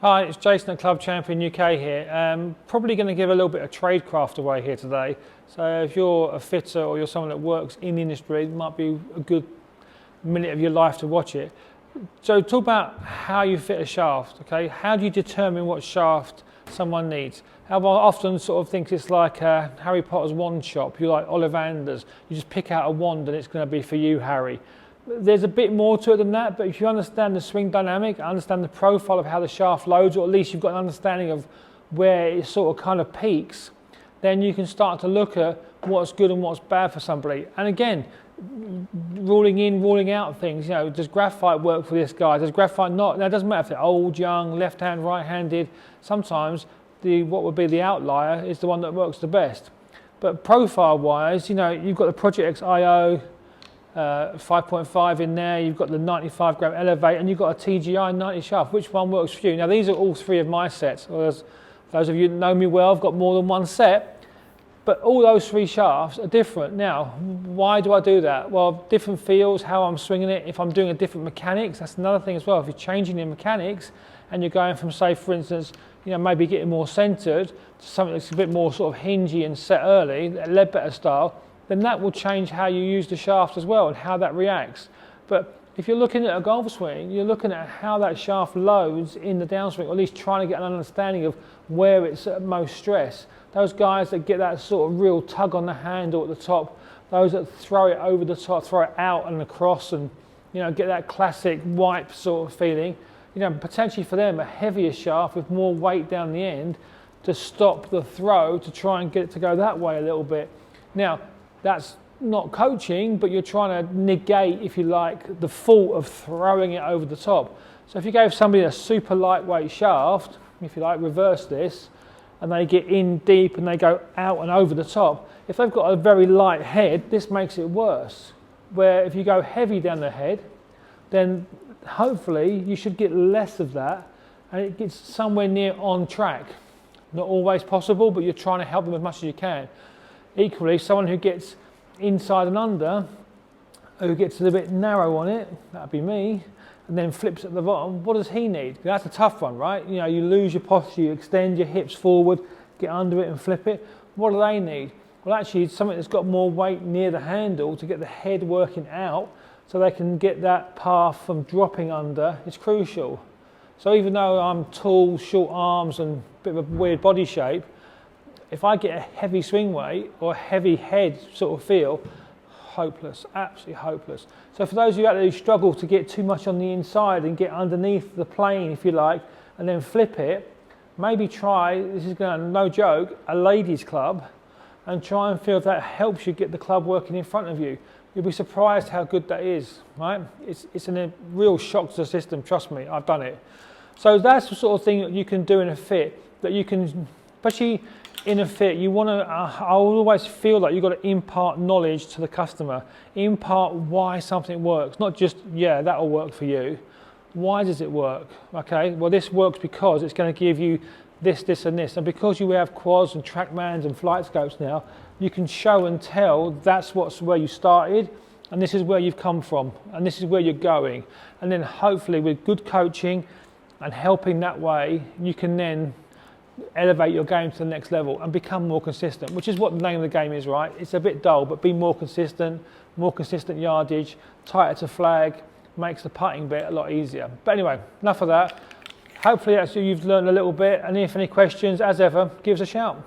Hi, it's Jason at Club Champion UK here. Probably going to give a little bit of tradecraft away here today. So if you're a fitter or you're someone that works in the industry, it might be a good minute of your life to watch it. So talk about how you fit a shaft, okay? How do you determine what shaft someone needs? How I often sort of think it's like Harry Potter's wand shop. You're like Ollivanders. You just pick out a wand and it's going to be for you, Harry. There's a bit more to it than that, but if you understand the swing dynamic, understand the profile of how the shaft loads, or at least you've got an understanding of where it sort of kind of peaks, then you can start to look at what's good and what's bad for somebody. And again, ruling in, ruling out things, you know, does graphite work for this guy? Does graphite not? Now, it doesn't matter if they're old, young, left-hand, right-handed. Sometimes what would be the outlier is the one that works the best. But profile-wise, you know, you've got the Project X IO, 5.5 in there, you've got the 95 gram Elevate, and you've got a TGI 90 shaft. Which one works for you? Now these are all three of my sets. Those of you that know me well, I've got more than one set, but all those three shafts are different. Now, why do I do that? Well, different feels, how I'm swinging it, if I'm doing a different mechanics, that's another thing as well. If you're changing the mechanics and you're going from, say, for instance, you know, maybe getting more centered to something that's a bit more sort of hingy and set early, Leadbetter style, then that will change how you use the shaft as well and how that reacts. But if you're looking at a golf swing, you're looking at how that shaft loads in the downswing, or at least trying to get an understanding of where it's at most stress. Those guys that get that sort of real tug on the handle at the top, those that throw it over the top, throw it out and across, and you know, get that classic wipe sort of feeling, you know, potentially for them a heavier shaft with more weight down the end to stop the throw, to try and get it to go that way a little bit. Now, that's not coaching, but you're trying to negate, if you like, the fault of throwing it over the top. So if you gave somebody a super lightweight shaft, if you like, reverse this, and they get in deep and they go out and over the top, if they've got a very light head, this makes it worse. Where if you go heavy down the head, then hopefully you should get less of that and it gets somewhere near on track. Not always possible, but you're trying to help them as much as you can. Equally, someone who gets inside and under, who gets a little bit narrow on it, that'd be me, and then flips at the bottom, what does he need? That's a tough one, right? You know, you lose your posture, you extend your hips forward, get under it and flip it. What do they need? Well, actually, it's something that's got more weight near the handle to get the head working out so they can get that path from dropping under. It's crucial. So even though I'm tall, short arms and a bit of a weird body shape, if I get a heavy swing weight or a heavy head sort of feel, hopeless, absolutely hopeless. So for those of you out there who struggle to get too much on the inside and get underneath the plane, if you like, and then flip it, maybe try, this is going to, no joke, a ladies club, and try and feel if that helps you get the club working in front of you. You'll be surprised how good that is, right? It's a real shock to the system, trust me, I've done it. So that's the sort of thing that you can do in a fit, that you can, especially in a fit, you want to, I always feel like you've got to impart knowledge to the customer, impart why something works, not just, yeah, that'll work for you. Why does it work? Okay, well this works because it's going to give you this, this and this, and because you have quads and TrackMans and flight scopes now, you can show and tell that's where you started, and this is where you've come from, and this is where you're going. And then hopefully with good coaching and helping that way, you can then elevate your game to the next level and become more consistent, which is what the name of the game is, right? It's a bit dull, but be more consistent yardage, tighter to flag, makes the putting bit a lot easier. But anyway, enough of that. Hopefully you've learned a little bit, and if any questions, as ever, give us a shout.